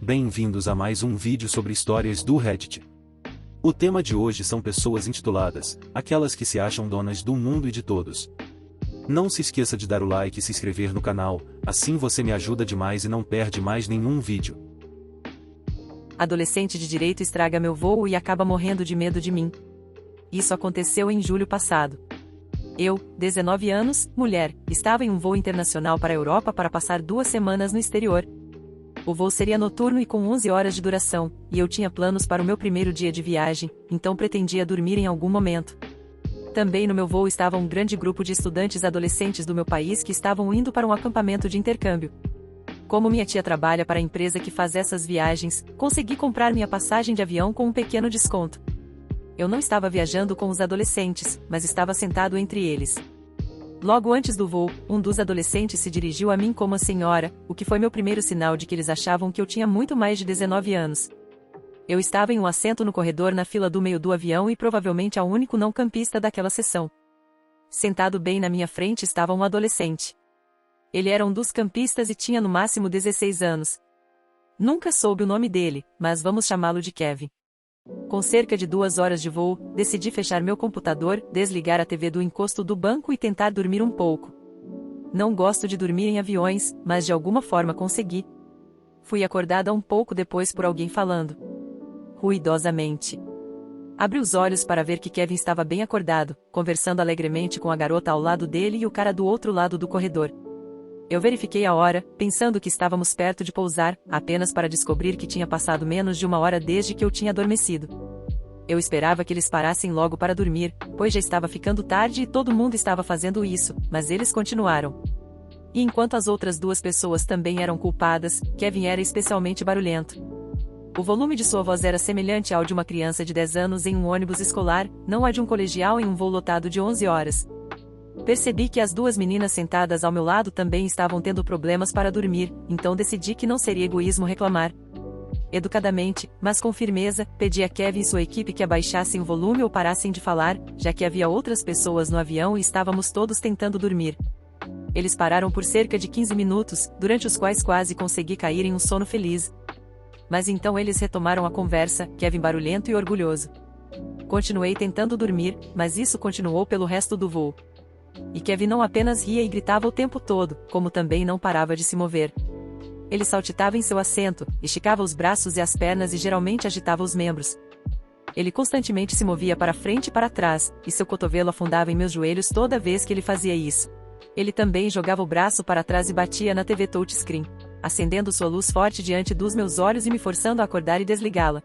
Bem-vindos a mais um vídeo sobre histórias do Reddit. O tema de hoje são pessoas intituladas, aquelas que se acham donas do mundo e de todos. Não se esqueça de dar o like e se inscrever no canal, assim você me ajuda demais e não perde mais nenhum vídeo. Adolescente de direito estraga meu voo e acaba morrendo de medo de mim. Isso aconteceu em julho passado. Eu, 19 anos, mulher, estava em um voo internacional para a Europa para passar 2 semanas no exterior. O voo seria noturno e com 11 horas de duração, e eu tinha planos para o meu primeiro dia de viagem, então pretendia dormir em algum momento. Também no meu voo estava um grande grupo de estudantes adolescentes do meu país que estavam indo para um acampamento de intercâmbio. Como minha tia trabalha para a empresa que faz essas viagens, consegui comprar minha passagem de avião com um pequeno desconto. Eu não estava viajando com os adolescentes, mas estava sentado entre eles. Logo antes do voo, um dos adolescentes se dirigiu a mim como a senhora, o que foi meu primeiro sinal de que eles achavam que eu tinha muito mais de 19 anos. Eu estava em um assento no corredor na fila do meio do avião e provavelmente a único não campista daquela sessão. Sentado bem na minha frente estava um adolescente. Ele era um dos campistas e tinha no máximo 16 anos. Nunca soube o nome dele, mas vamos chamá-lo de Kevin. Com cerca de 2 horas de voo, decidi fechar meu computador, desligar a TV do encosto do banco e tentar dormir um pouco. Não gosto de dormir em aviões, mas de alguma forma consegui. Fui acordada um pouco depois por alguém falando ruidosamente. Abri os olhos para ver que Kevin estava bem acordado, conversando alegremente com a garota ao lado dele e o cara do outro lado do corredor. Eu verifiquei a hora, pensando que estávamos perto de pousar, apenas para descobrir que tinha passado menos de 1 hora desde que eu tinha adormecido. Eu esperava que eles parassem logo para dormir, pois já estava ficando tarde e todo mundo estava fazendo isso, mas eles continuaram. E enquanto as outras 2 pessoas também eram culpadas, Kevin era especialmente barulhento. O volume de sua voz era semelhante ao de uma criança de 10 anos em um ônibus escolar, não a de um colegial em um voo lotado de 11 horas. Percebi que as 2 meninas sentadas ao meu lado também estavam tendo problemas para dormir, então decidi que não seria egoísmo reclamar. Educadamente, mas com firmeza, pedi a Kevin e sua equipe que abaixassem o volume ou parassem de falar, já que havia outras pessoas no avião e estávamos todos tentando dormir. Eles pararam por cerca de 15 minutos, durante os quais quase consegui cair em um sono feliz. Mas então eles retomaram a conversa, Kevin barulhento e orgulhoso. Continuei tentando dormir, mas isso continuou pelo resto do voo. E Kevin não apenas ria e gritava o tempo todo, como também não parava de se mover. Ele saltitava em seu assento, esticava os braços e as pernas e geralmente agitava os membros. Ele constantemente se movia para frente e para trás, e seu cotovelo afundava em meus joelhos toda vez que ele fazia isso. Ele também jogava o braço para trás e batia na TV touchscreen, acendendo sua luz forte diante dos meus olhos e me forçando a acordar e desligá-la.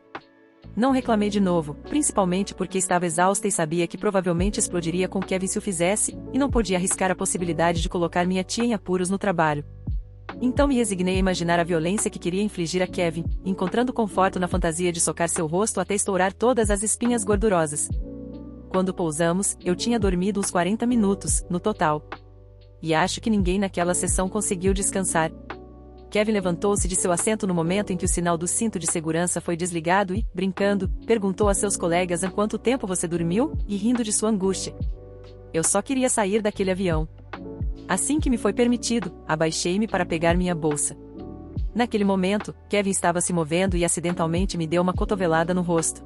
Não reclamei de novo, principalmente porque estava exausta e sabia que provavelmente explodiria com Kevin se o fizesse, e não podia arriscar a possibilidade de colocar minha tia em apuros no trabalho. Então me resignei a imaginar a violência que queria infligir a Kevin, encontrando conforto na fantasia de socar seu rosto até estourar todas as espinhas gordurosas. Quando pousamos, eu tinha dormido uns 40 minutos, no total. E acho que ninguém naquela sessão conseguiu descansar. Kevin levantou-se de seu assento no momento em que o sinal do cinto de segurança foi desligado e, brincando, perguntou a seus colegas há quanto tempo você dormiu, e rindo de sua angústia. Eu só queria sair daquele avião. Assim que me foi permitido, abaixei-me para pegar minha bolsa. Naquele momento, Kevin estava se movendo e acidentalmente me deu uma cotovelada no rosto.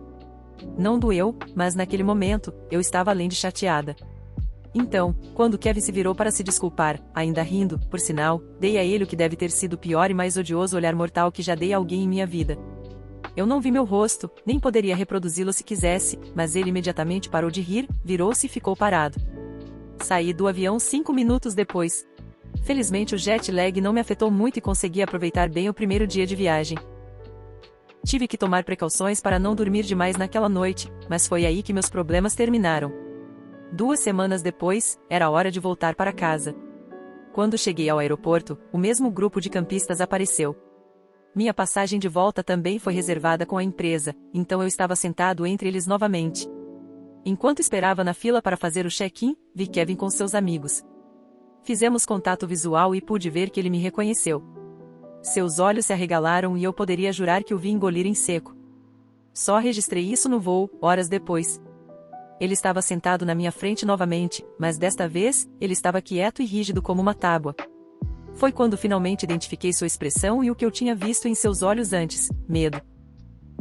Não doeu, mas naquele momento, eu estava além de chateada. Então, quando Kevin se virou para se desculpar, ainda rindo, por sinal, dei a ele o que deve ter sido o pior e mais odioso olhar mortal que já dei a alguém em minha vida. Eu não vi meu rosto, nem poderia reproduzi-lo se quisesse, mas ele imediatamente parou de rir, virou-se e ficou parado. Saí do avião 5 minutos depois. Felizmente o jet lag não me afetou muito e consegui aproveitar bem o primeiro dia de viagem. Tive que tomar precauções para não dormir demais naquela noite, mas foi aí que meus problemas terminaram. 2 semanas depois, era hora de voltar para casa. Quando cheguei ao aeroporto, o mesmo grupo de campistas apareceu. Minha passagem de volta também foi reservada com a empresa, então eu estava sentado entre eles novamente. Enquanto esperava na fila para fazer o check-in, vi Kevin com seus amigos. Fizemos contato visual e pude ver que ele me reconheceu. Seus olhos se arregalaram e eu poderia jurar que o vi engolir em seco. Só registrei isso no voo, horas depois. Ele estava sentado na minha frente novamente, mas desta vez, ele estava quieto e rígido como uma tábua. Foi quando finalmente identifiquei sua expressão e o que eu tinha visto em seus olhos antes: medo.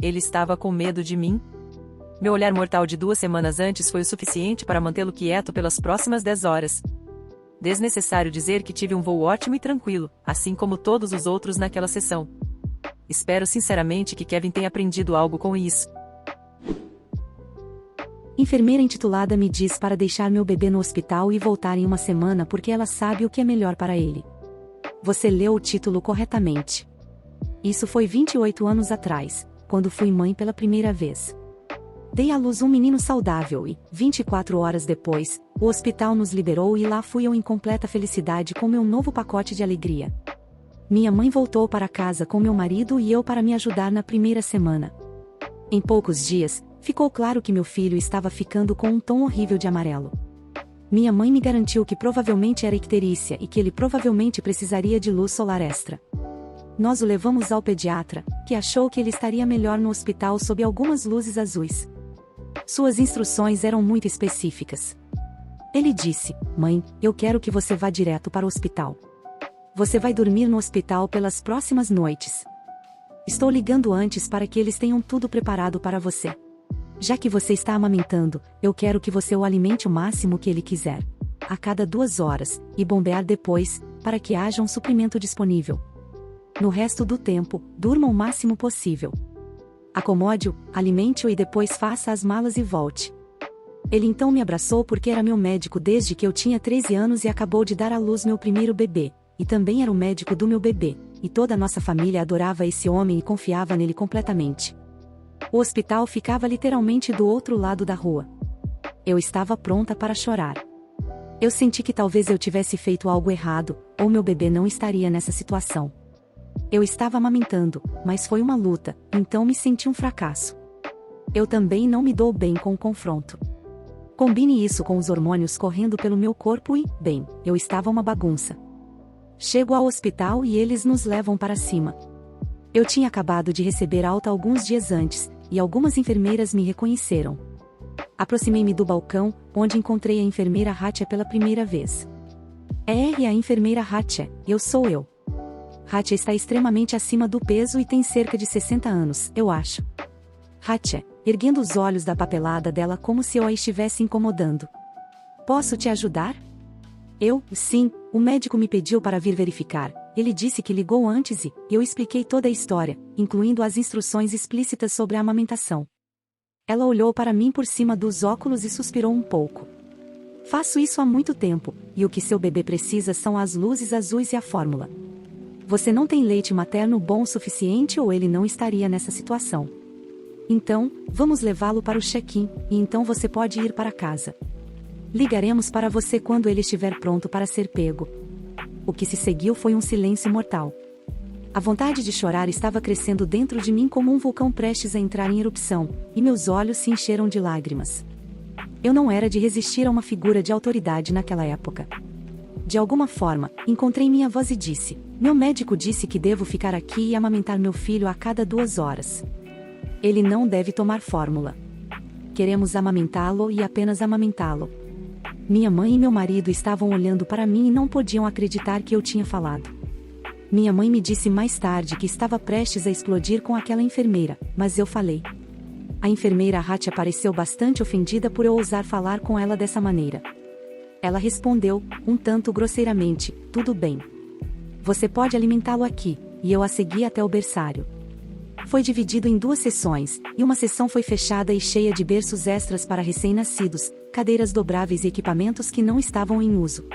Ele estava com medo de mim? Meu olhar mortal de 2 semanas antes foi o suficiente para mantê-lo quieto pelas próximas 10 horas. Desnecessário dizer que tive um voo ótimo e tranquilo, assim como todos os outros naquela sessão. Espero sinceramente que Kevin tenha aprendido algo com isso. Enfermeira intitulada me diz para deixar meu bebê no hospital e voltar em uma semana porque ela sabe o que é melhor para ele. Você leu o título corretamente. Isso foi 28 anos atrás, quando fui mãe pela primeira vez. Dei à luz um menino saudável e, 24 horas depois, o hospital nos liberou e lá fui eu em completa felicidade com meu novo pacote de alegria. Minha mãe voltou para casa com meu marido e eu para me ajudar na primeira semana. Em poucos dias, ficou claro que meu filho estava ficando com um tom horrível de amarelo. Minha mãe me garantiu que provavelmente era icterícia e que ele provavelmente precisaria de luz solar extra. Nós o levamos ao pediatra, que achou que ele estaria melhor no hospital sob algumas luzes azuis. Suas instruções eram muito específicas. Ele disse: "Mãe, eu quero que você vá direto para o hospital. Você vai dormir no hospital pelas próximas noites. Estou ligando antes para que eles tenham tudo preparado para você. Já que você está amamentando, eu quero que você o alimente o máximo que ele quiser, a cada 2 horas, e bombear depois, para que haja um suprimento disponível. No resto do tempo, durma o máximo possível. Acomode-o, alimente-o e depois faça as malas e volte." Ele então me abraçou porque era meu médico desde que eu tinha 13 anos e acabou de dar à luz meu primeiro bebê, e também era o médico do meu bebê, e toda a nossa família adorava esse homem e confiava nele completamente. O hospital ficava literalmente do outro lado da rua. Eu estava pronta para chorar. Eu senti que talvez eu tivesse feito algo errado, ou meu bebê não estaria nessa situação. Eu estava amamentando, mas foi uma luta, então me senti um fracasso. Eu também não me dou bem com o confronto. Combine isso com os hormônios correndo pelo meu corpo e, bem, eu estava uma bagunça. Chego ao hospital e eles nos levam para cima. Eu tinha acabado de receber alta alguns dias antes, e algumas enfermeiras me reconheceram. Aproximei-me do balcão, onde encontrei a enfermeira Hatia pela primeira vez. É a enfermeira Hatia, eu sou eu. Hatia está extremamente acima do peso e tem cerca de 60 anos, eu acho. Hatia, erguendo os olhos da papelada dela como se eu a estivesse incomodando. Posso te ajudar? Sim, o médico me pediu para vir verificar. Ele disse que ligou antes e eu expliquei toda a história, incluindo as instruções explícitas sobre a amamentação. Ela olhou para mim por cima dos óculos e suspirou um pouco. Faço isso há muito tempo, e o que seu bebê precisa são as luzes azuis e a fórmula. Você não tem leite materno bom o suficiente ou ele não estaria nessa situação. Então, vamos levá-lo para o check-in, e então você pode ir para casa. Ligaremos para você quando ele estiver pronto para ser pego. O que se seguiu foi um silêncio mortal. A vontade de chorar estava crescendo dentro de mim como um vulcão prestes a entrar em erupção, e meus olhos se encheram de lágrimas. Eu não era de resistir a uma figura de autoridade naquela época. De alguma forma, encontrei minha voz e disse: "Meu médico disse que devo ficar aqui e amamentar meu filho a cada 2 horas. Ele não deve tomar fórmula. Queremos amamentá-lo e apenas amamentá-lo." Minha mãe e meu marido estavam olhando para mim e não podiam acreditar que eu tinha falado. Minha mãe me disse mais tarde que estava prestes a explodir com aquela enfermeira, mas eu falei. A enfermeira Hatia pareceu bastante ofendida por eu ousar falar com ela dessa maneira. Ela respondeu, um tanto grosseiramente: "Tudo bem. Você pode alimentá-lo aqui", e eu a segui até o berçário. Foi dividido em 2 sessões, e uma sessão foi fechada e cheia de berços extras para recém-nascidos, cadeiras dobráveis e equipamentos que não estavam em uso.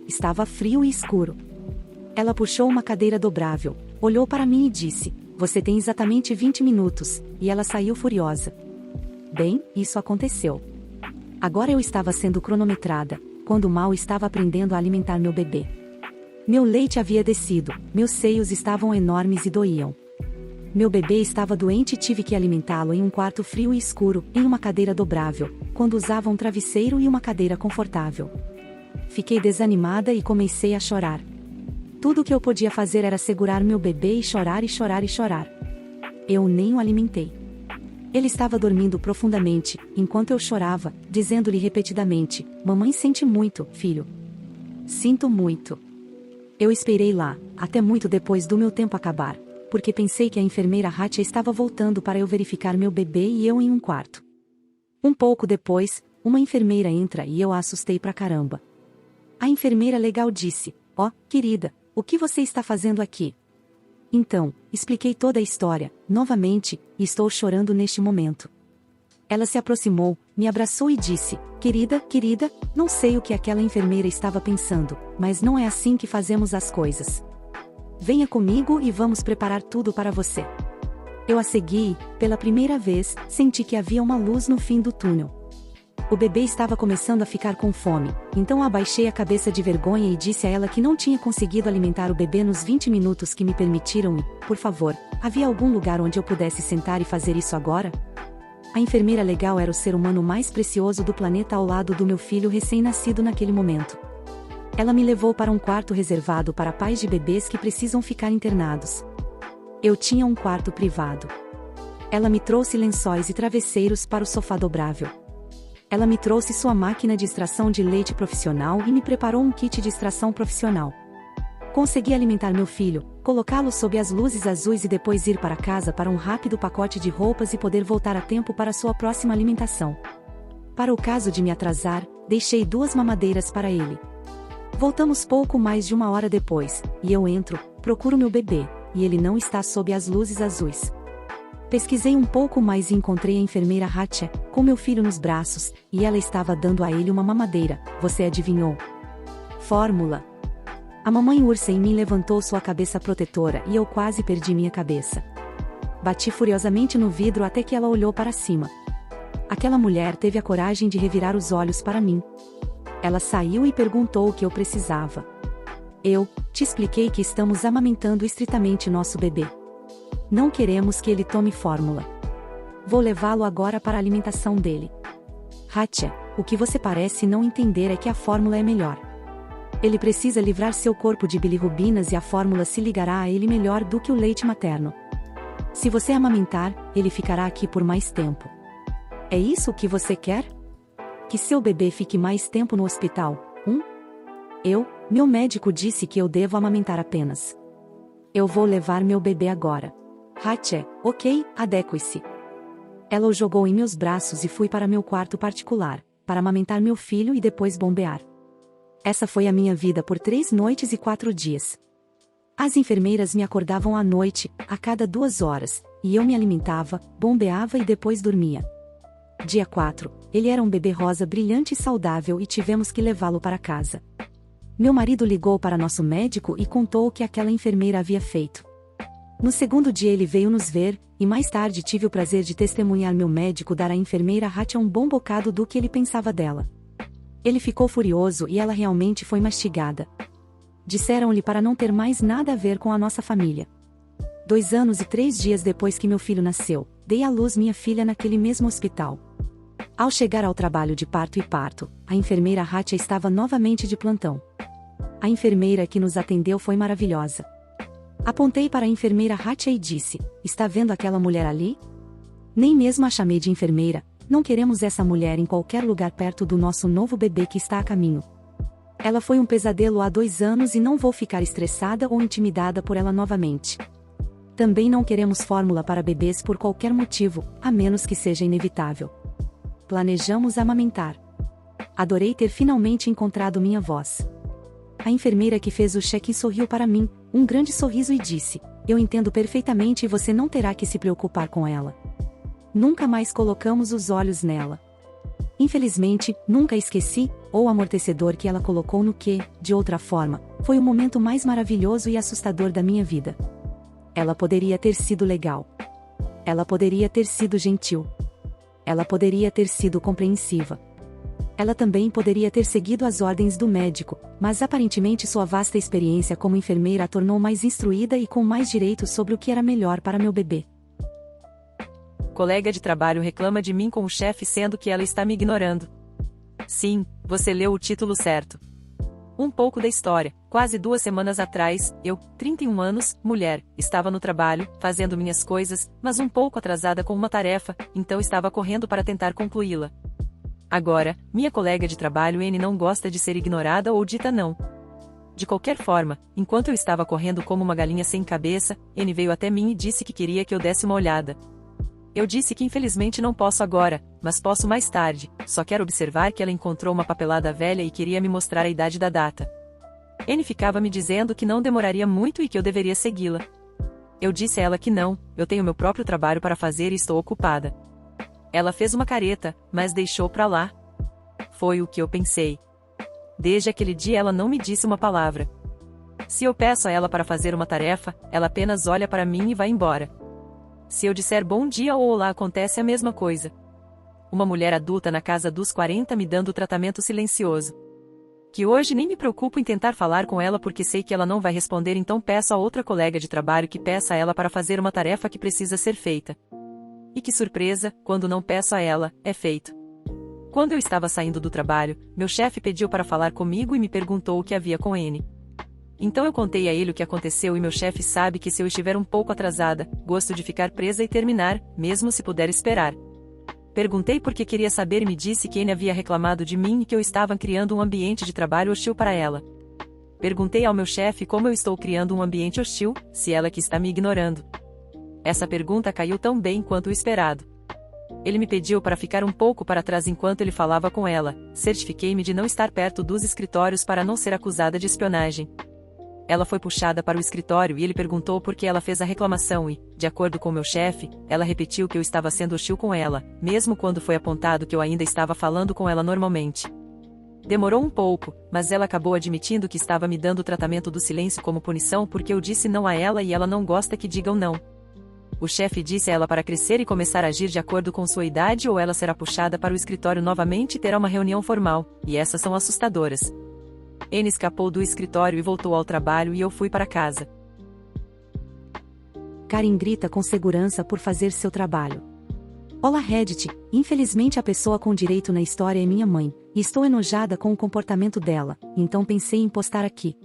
Estava frio e escuro. Ela puxou uma cadeira dobrável, olhou para mim e disse: "Você tem exatamente 20 minutos", e ela saiu furiosa. Bem, isso aconteceu. Agora eu estava sendo cronometrada, quando mal estava aprendendo a alimentar meu bebê. Meu leite havia descido, meus seios estavam enormes e doíam. Meu bebê estava doente e tive que alimentá-lo em um quarto frio e escuro, em uma cadeira dobrável, quando usava um travesseiro e uma cadeira confortável. Fiquei desanimada e comecei a chorar. Tudo o que eu podia fazer era segurar meu bebê e chorar e chorar e chorar. Eu nem o alimentei. Ele estava dormindo profundamente, enquanto eu chorava, dizendo-lhe repetidamente: "Mamãe sente muito, filho. Sinto muito." Eu esperei lá, até muito depois do meu tempo acabar, porque pensei que a enfermeira Hatia estava voltando para eu verificar meu bebê e eu em um quarto. Um pouco depois, uma enfermeira entra e eu a assustei pra caramba. A enfermeira legal disse: "Ó, querida, o que você está fazendo aqui?" Então, expliquei toda a história, novamente, e estou chorando neste momento. Ela se aproximou, me abraçou e disse: querida, não sei o que aquela enfermeira estava pensando, mas não é assim que fazemos as coisas. Venha comigo e vamos preparar tudo para você." Eu a segui e, pela primeira vez, senti que havia uma luz no fim do túnel. O bebê estava começando a ficar com fome, então abaixei a cabeça de vergonha e disse a ela que não tinha conseguido alimentar o bebê nos 20 minutos que me permitiram e, por favor, havia algum lugar onde eu pudesse sentar e fazer isso agora? A enfermeira legal era o ser humano mais precioso do planeta ao lado do meu filho recém-nascido naquele momento. Ela me levou para um quarto reservado para pais de bebês que precisam ficar internados. Eu tinha um quarto privado. Ela me trouxe lençóis e travesseiros para o sofá dobrável. Ela me trouxe sua máquina de extração de leite profissional e me preparou um kit de extração profissional. Consegui alimentar meu filho, colocá-lo sob as luzes azuis e depois ir para casa para um rápido pacote de roupas e poder voltar a tempo para sua próxima alimentação. Para o caso de me atrasar, deixei 2 mamadeiras para ele. Voltamos pouco mais de 1 hora depois, e eu entro, procuro meu bebê, e ele não está sob as luzes azuis. Pesquisei um pouco mais e encontrei a enfermeira Hatia, com meu filho nos braços, e ela estava dando a ele uma mamadeira. Você adivinhou? Fórmula. A mamãe ursa em mim levantou sua cabeça protetora e eu quase perdi minha cabeça. Bati furiosamente no vidro até que ela olhou para cima. Aquela mulher teve a coragem de revirar os olhos para mim. Ela saiu e perguntou o que eu precisava. Eu te expliquei que estamos amamentando estritamente nosso bebê. Não queremos que ele tome fórmula. Vou levá-lo agora para a alimentação dele. Hatia, o que você parece não entender é que a fórmula é melhor. Ele precisa livrar seu corpo de bilirrubinas e a fórmula se ligará a ele melhor do que o leite materno. Se você amamentar, ele ficará aqui por mais tempo. É isso o que você quer? Que seu bebê fique mais tempo no hospital? Meu médico disse que eu devo amamentar apenas. Eu vou levar meu bebê agora. Hatia, ok, adeque-se. Ela o jogou em meus braços e fui para meu quarto particular, para amamentar meu filho e depois bombear. Essa foi a minha vida por 3 noites e 4 dias. As enfermeiras me acordavam à noite, a cada 2 horas, e eu me alimentava, bombeava e depois dormia. Dia 4, ele era um bebê rosa brilhante e saudável e tivemos que levá-lo para casa. Meu marido ligou para nosso médico e contou o que aquela enfermeira havia feito. No segundo dia ele veio nos ver, e mais tarde tive o prazer de testemunhar meu médico dar à enfermeira Hatia um bom bocado do que ele pensava dela. Ele ficou furioso e ela realmente foi mastigada. Disseram-lhe para não ter mais nada a ver com a nossa família. 2 anos e 3 dias depois que meu filho nasceu, dei à luz minha filha naquele mesmo hospital. Ao chegar ao trabalho de parto, a enfermeira Hatia estava novamente de plantão. A enfermeira que nos atendeu foi maravilhosa. Apontei para a enfermeira Hatia e disse: "Está vendo aquela mulher ali? Nem mesmo a chamei de enfermeira, não queremos essa mulher em qualquer lugar perto do nosso novo bebê que está a caminho. Ela foi um pesadelo há 2 anos e não vou ficar estressada ou intimidada por ela novamente. Também não queremos fórmula para bebês por qualquer motivo, a menos que seja inevitável. Planejamos amamentar." Adorei ter finalmente encontrado minha voz. A enfermeira que fez o check-in sorriu para mim, um grande sorriso e disse: "Eu entendo perfeitamente e você não terá que se preocupar com ela." Nunca mais colocamos os olhos nela. Infelizmente, nunca esqueci, ou o amortecedor que ela colocou no que, de outra forma, foi o momento mais maravilhoso e assustador da minha vida. Ela poderia ter sido legal. Ela poderia ter sido gentil. Ela poderia ter sido compreensiva. Ela também poderia ter seguido as ordens do médico, mas aparentemente sua vasta experiência como enfermeira a tornou mais instruída e com mais direitos sobre o que era melhor para meu bebê. Colega de trabalho reclama de mim com o chefe sendo que ela está me ignorando. Sim, você leu o título certo. Um pouco da história. Quase 2 semanas atrás, eu, 31 anos, mulher, estava no trabalho, fazendo minhas coisas, mas um pouco atrasada com uma tarefa, então estava correndo para tentar concluí-la. Agora, minha colega de trabalho N não gosta de ser ignorada ou dita não. De qualquer forma, enquanto eu estava correndo como uma galinha sem cabeça, N veio até mim e disse que queria que eu desse uma olhada. Eu disse que infelizmente não posso agora, mas posso mais tarde, só quero observar que ela encontrou uma papelada velha e queria me mostrar a idade da data. N ficava me dizendo que não demoraria muito e que eu deveria segui-la. Eu disse a ela que não, eu tenho meu próprio trabalho para fazer e estou ocupada. Ela fez uma careta, mas deixou pra lá. Foi o que eu pensei. Desde aquele dia ela não me disse uma palavra. Se eu peço a ela para fazer uma tarefa, ela apenas olha para mim e vai embora. Se eu disser bom dia ou olá, acontece a mesma coisa. Uma mulher adulta na casa dos 40 me dando tratamento silencioso. Que hoje nem me preocupo em tentar falar com ela porque sei que ela não vai responder, então peço a outra colega de trabalho que peça a ela para fazer uma tarefa que precisa ser feita. E que surpresa, quando não peço a ela, é feito. Quando eu estava saindo do trabalho, meu chefe pediu para falar comigo e me perguntou o que havia com N. Então eu contei a ele o que aconteceu e meu chefe sabe que se eu estiver um pouco atrasada, gosto de ficar presa e terminar, mesmo se puder esperar. Perguntei porque queria saber e me disse que N havia reclamado de mim e que eu estava criando um ambiente de trabalho hostil para ela. Perguntei ao meu chefe como eu estou criando um ambiente hostil, se ela que está me ignorando. Essa pergunta caiu tão bem quanto o esperado. Ele me pediu para ficar um pouco para trás enquanto ele falava com ela, certifiquei-me de não estar perto dos escritórios para não ser acusada de espionagem. Ela foi puxada para o escritório e ele perguntou por que ela fez a reclamação e, de acordo com meu chefe, ela repetiu que eu estava sendo hostil com ela, mesmo quando foi apontado que eu ainda estava falando com ela normalmente. Demorou um pouco, mas ela acabou admitindo que estava me dando o tratamento do silêncio como punição porque eu disse não a ela e ela não gosta que digam não. O chefe disse a ela para crescer e começar a agir de acordo com sua idade ou ela será puxada para o escritório novamente e terá uma reunião formal, e essas são assustadoras. N escapou do escritório e voltou ao trabalho e eu fui para casa. Karen grita com segurança por fazer seu trabalho. Olá Reddit, infelizmente a pessoa com direito na história é minha mãe, e estou enojada com o comportamento dela, então pensei em postar aqui.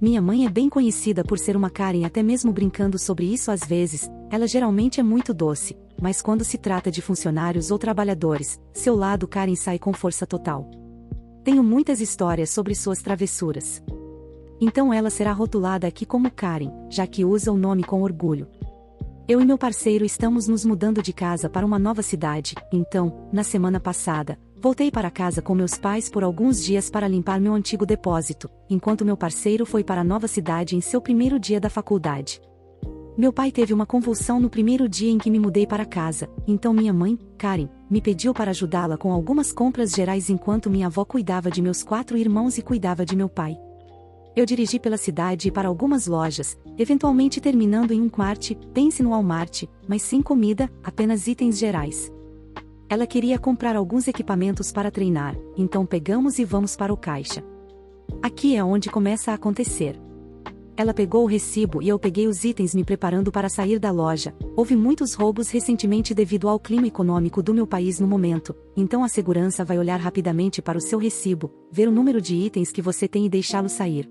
Minha mãe é bem conhecida por ser uma Karen, até mesmo brincando sobre isso às vezes, ela geralmente é muito doce, mas quando se trata de funcionários ou trabalhadores, seu lado Karen sai com força total. Tenho muitas histórias sobre suas travessuras. Então ela será rotulada aqui como Karen, já que usa o nome com orgulho. Eu e meu parceiro estamos nos mudando de casa para uma nova cidade, então, na semana passada, voltei para casa com meus pais por alguns dias para limpar meu antigo depósito, enquanto meu parceiro foi para a nova cidade em seu primeiro dia da faculdade. Meu pai teve uma convulsão no primeiro dia em que me mudei para casa, então minha mãe, Karen, me pediu para ajudá-la com algumas compras gerais enquanto minha avó cuidava de meus 4 irmãos e cuidava de meu pai. Eu dirigi pela cidade e para algumas lojas, eventualmente terminando em um Walmart, pense no Walmart, mas sem comida, apenas itens gerais. Ela queria comprar alguns equipamentos para treinar, então pegamos e vamos para o caixa. Aqui é onde começa a acontecer. Ela pegou o recibo e eu peguei os itens me preparando para sair da loja. Houve muitos roubos recentemente devido ao clima econômico do meu país no momento, então a segurança vai olhar rapidamente para o seu recibo, ver o número de itens que você tem e deixá-lo sair.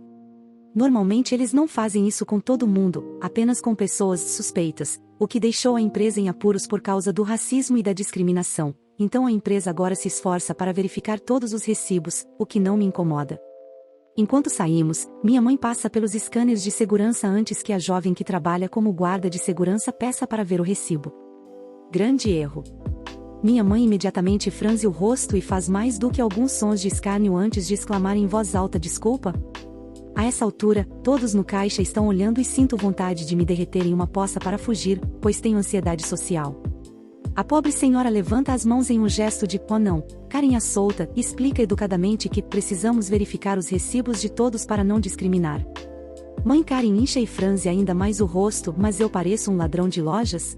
Normalmente eles não fazem isso com todo mundo, apenas com pessoas suspeitas, o que deixou a empresa em apuros por causa do racismo e da discriminação, então a empresa agora se esforça para verificar todos os recibos, o que não me incomoda. Enquanto saímos, minha mãe passa pelos scanners de segurança antes que a jovem que trabalha como guarda de segurança peça para ver o recibo. Grande erro. Minha mãe imediatamente franze o rosto e faz mais do que alguns sons de escárnio antes de exclamar em voz alta: desculpa? A essa altura, todos no caixa estão olhando e sinto vontade de me derreter em uma poça para fugir, pois tenho ansiedade social. A pobre senhora levanta as mãos em um gesto de "oh não", Karen a solta e explica educadamente que precisamos verificar os recibos de todos para não discriminar. Mãe Karen incha e franze ainda mais o rosto, mas eu pareço um ladrão de lojas?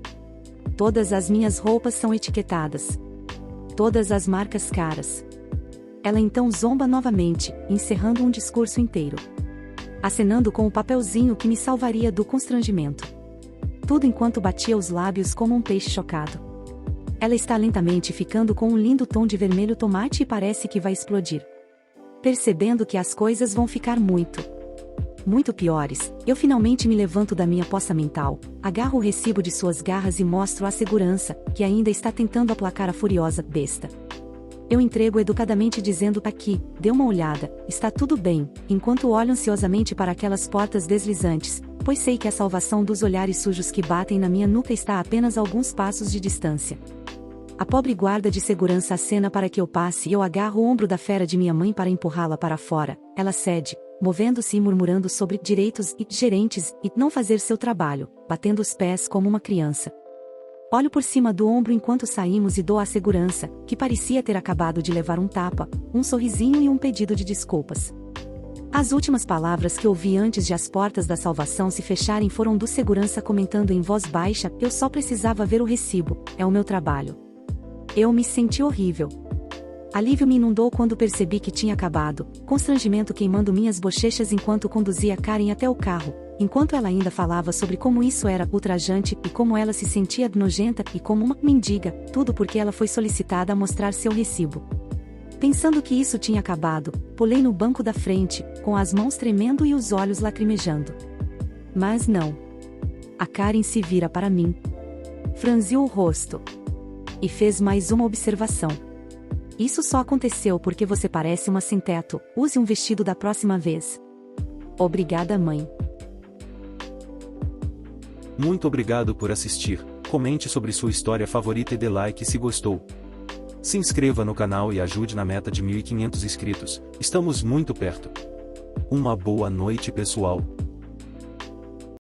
Todas as minhas roupas são etiquetadas. Todas as marcas caras. Ela então zomba novamente, encerrando um discurso inteiro. Acenando com o papelzinho que me salvaria do constrangimento. Tudo enquanto batia os lábios como um peixe chocado. Ela está lentamente ficando com um lindo tom de vermelho tomate e parece que vai explodir. Percebendo que as coisas vão ficar muito piores, eu finalmente me levanto da minha poça mental, agarro o recibo de suas garras e mostro à segurança, que ainda está tentando aplacar a furiosa besta. Eu entrego educadamente dizendo aqui, dê uma olhada, está tudo bem, enquanto olho ansiosamente para aquelas portas deslizantes, pois sei que a salvação dos olhares sujos que batem na minha nuca está a apenas alguns passos de distância. A pobre guarda de segurança acena para que eu passe e eu agarro o ombro da fera de minha mãe para empurrá-la para fora. Ela cede, movendo-se e murmurando sobre direitos e gerentes e não fazer seu trabalho, batendo os pés como uma criança. Olho por cima do ombro enquanto saímos e dou à segurança, que parecia ter acabado de levar um tapa, um sorrisinho e um pedido de desculpas. As últimas palavras que ouvi antes de as portas da salvação se fecharem foram do segurança comentando em voz baixa: eu só precisava ver o recibo, é o meu trabalho. Eu me senti horrível. Alívio me inundou quando percebi que tinha acabado, constrangimento queimando minhas bochechas enquanto conduzia Karen até o carro, enquanto ela ainda falava sobre como isso era ultrajante e como ela se sentia nojenta e como uma mendiga, tudo porque ela foi solicitada a mostrar seu recibo. Pensando que isso tinha acabado, pulei no banco da frente, com as mãos tremendo e os olhos lacrimejando. Mas não. A Karen se vira para mim. Franziu o rosto. E fez mais uma observação. Isso só aconteceu porque você parece uma sem-teto, use um vestido da próxima vez. Obrigada, mãe. Muito obrigado por assistir, comente sobre sua história favorita e dê like se gostou. Se inscreva no canal e ajude na meta de 1.500 inscritos, estamos muito perto. Uma boa noite, pessoal.